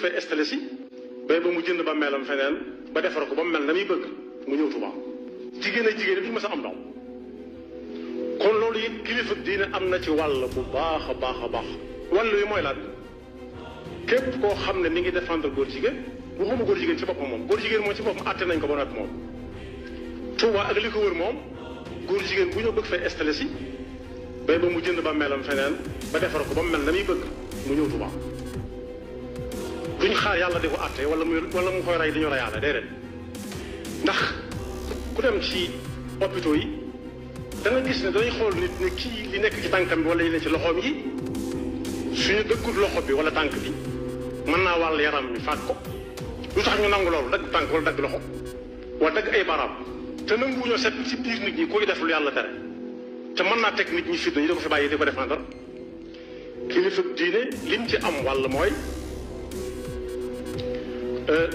fay installé si bay ba mu jënd ba melam feneen ba defar ko ba mel na muy bëgg mu ñëw Tuubaa jigéen ak jigéen bi ma sa am doom kon loolu it kilifa diine am na ci wàll bu baax a baax a baax wàll yi mooy lan képp koo xam ne mi ngi défendre góor jigéen bu xuma góor jigéen ci boppam moom góor jigéen moom ci boppam àtte nañ ko ba noppi moom Tuubaa ak li ko wër moom góor jigéen bu ñëw bëgg fay installé si bay ba mu jënd ba melam feneen ba defar ko ba mel na muy bëgg mu ñëw Tuubaa duñ xaar yàlla di ko àtte wala mu koy rey dañu reyaale déedéet ndax ku dem ci hôpitaux yi da nga gis ne dañuy xool nit ne kii li nekk ci tànkam bi wala li nekk ci loxoom yi suñu dëkkut loxo bi wala tànk bi mën naa wàll yaram mi faat ko lu tax ñu nangu loolu dagg tànk wala dagg loxo wala dagg ay baraam te nanguwuñoo set ci biir nit ñi koy def lu yàlla tere te mën naa teg nit ñi fitna ñu da ko fi bàyyi di ko défendre kilifa diine lim ci am wàll mooy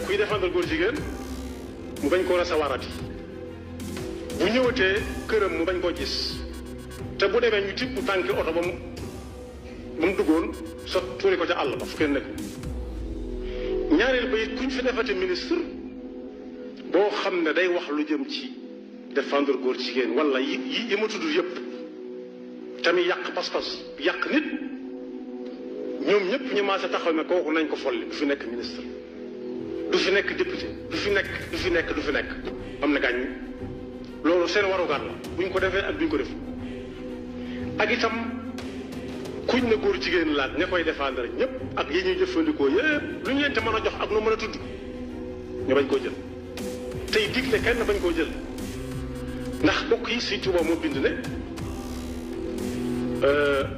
kuy défendre góor jigéen mu bañ koo recevoirati bu ñëwatee këram mu bañ koo gis te bu demee ñu tibb tànki oto ba mu duggoon sa tuuri ko ca àll ba fu kenn nekk ñaareel ba it kuñ fi defati ministre boo xam ne day wax lu jëm ci défendre góor jigéen wala yi ma tudd yëpp tamit yàq pas-pas yàq nit ñoom ñëpp ñu maase taxaw ne kooku nañ ko folli du fi nekk ministre du fi nekk député du fi nekk am na gàññ loolu seen warugar la buñ ko defee ak buñ ko def ak itam kuñ ne góor jigéen laaj ña koy défendre ñëpp ak yi ñuy jëfandikoo yëpp lu ñu leen te mën a jox ak nu mën a tudd ñu bañ koo jël tey digle kenn bañ koo jël ndax bokk yi si Tuubaa moo bind ne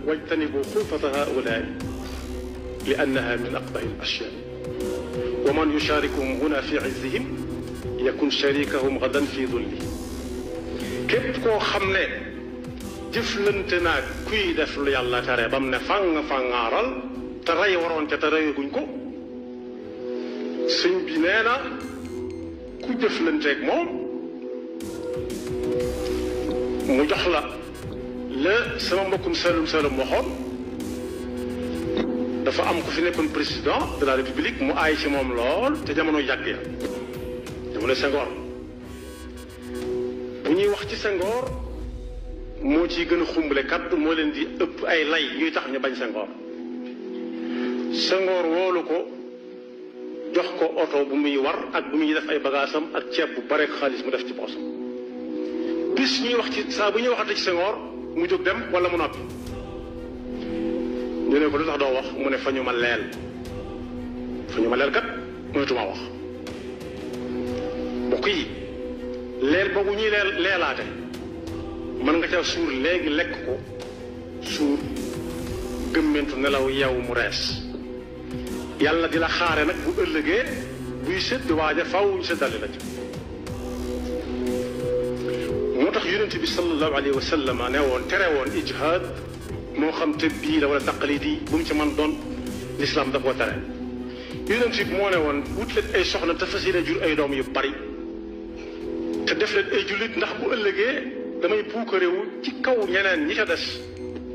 wajtanibu xulfata haulaai li annaha min aqbahi al ashyaa wa man yusharikuhum huna fi izzihim yakun sharikahum gadan fi dulli képp koo xam ne jëflante naag kuy def lu yàlla tere ba mu ne fàngaaral te rey waroon te reyaguñ ko sëñ bi nee na ku jëflanteeg moom mu jox la sama mbokkum Saloum waxoon dafa am ku fi nekkoon président de la république mu aay ci moom lool te jamono yàgg ya jamono Senghor bu ñuy wax ci Senghor moo ciy gën a xumbale kaddu moo leen di ëpp ay lay ñuy tax ñu bañ Senghor woolu ko jox ko oto bu muy war ak bu muy def ay bagaasam ak ceeb bu bare xaalis mu def ci poosam bis ñuy wax ci saa bu ñuy waxate ci Senghor mu jóg dem wala mu noppi ñu ne ko lu tax doo wax mu ne fa ñu ma leel kat mënatuma wax mbokk yi leel boobu ñuy leelaate mën nga ca suur léegi lekk ko suur gëmmentu nelaw yeewu mu rees yàlla di la xaare nag bu ëllëgee buy sedd waaja faw ñu seddali la ci moo tax yonent bi sallallahu alayhi wa sallam ne woon tere woon ijhaad moo xam te bii la wala taqalidi bu mu ci man doon lislaam da koo tere yonent bi moo ne woon wut leen ay soxna te fas yéene jur ay doom yu bari te def leen ay jullit ndax bu ëllëgee damay puukarewu ci kaw ñeneen ñi ca des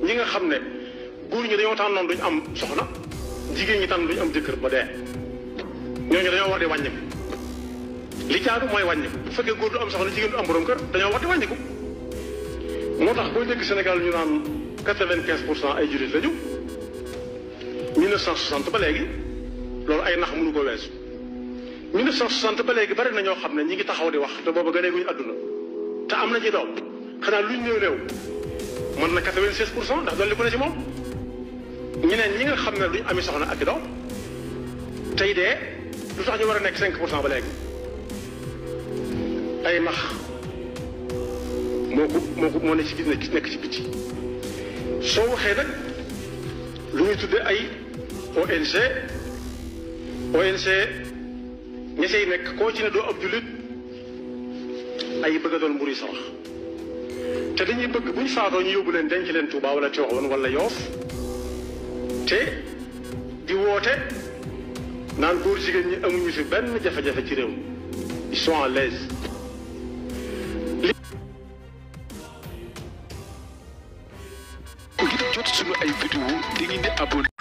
ñi nga xam ne góor ñi dañoo tànnoon duñ am soxna jigéen ñi tànn duñ am jëkkër ba dee ñooñu dañoo war di wàññiku li jaadu mooy wàññiku bu fekkee góor du am soxna jigéen du am borom kër dañoo war di wàññiku moo tax boo dégg Sénégal ñu naan 95% ay jullit lañu 1960 ba léegi loolu ay nax mënu ko weesu 1960 ba léegi bari na ñoo xam ne ñi ngi taxaw di wax te booba gëneeguñu àdduna te am na ci doom xanaa luñ néew mën na 96% ndax dolli ko ne ci moom ñeneen ñi nga xam ne duñ ami soxna ak i doom tey dee lu tax ñu war a nekk 5% ba léegi ay nax moo ne ci nekk ci biti soo waxee nag lu ñuy tudde ay ONG ña say nekk koo ci ne doo ab jullit ay bëgg a doon mburu sarax te dañuy bëgg buñ faatoo ñu yóbbu leen denc leen Tuubaa wala Tiwaawan wala Yoof te di woote naan góor jigéen ñi amuñu fi benn jafe-jafe ci réew mi ils sont à l'aise ngir jot suñu ay vidéo da ngeen di abonné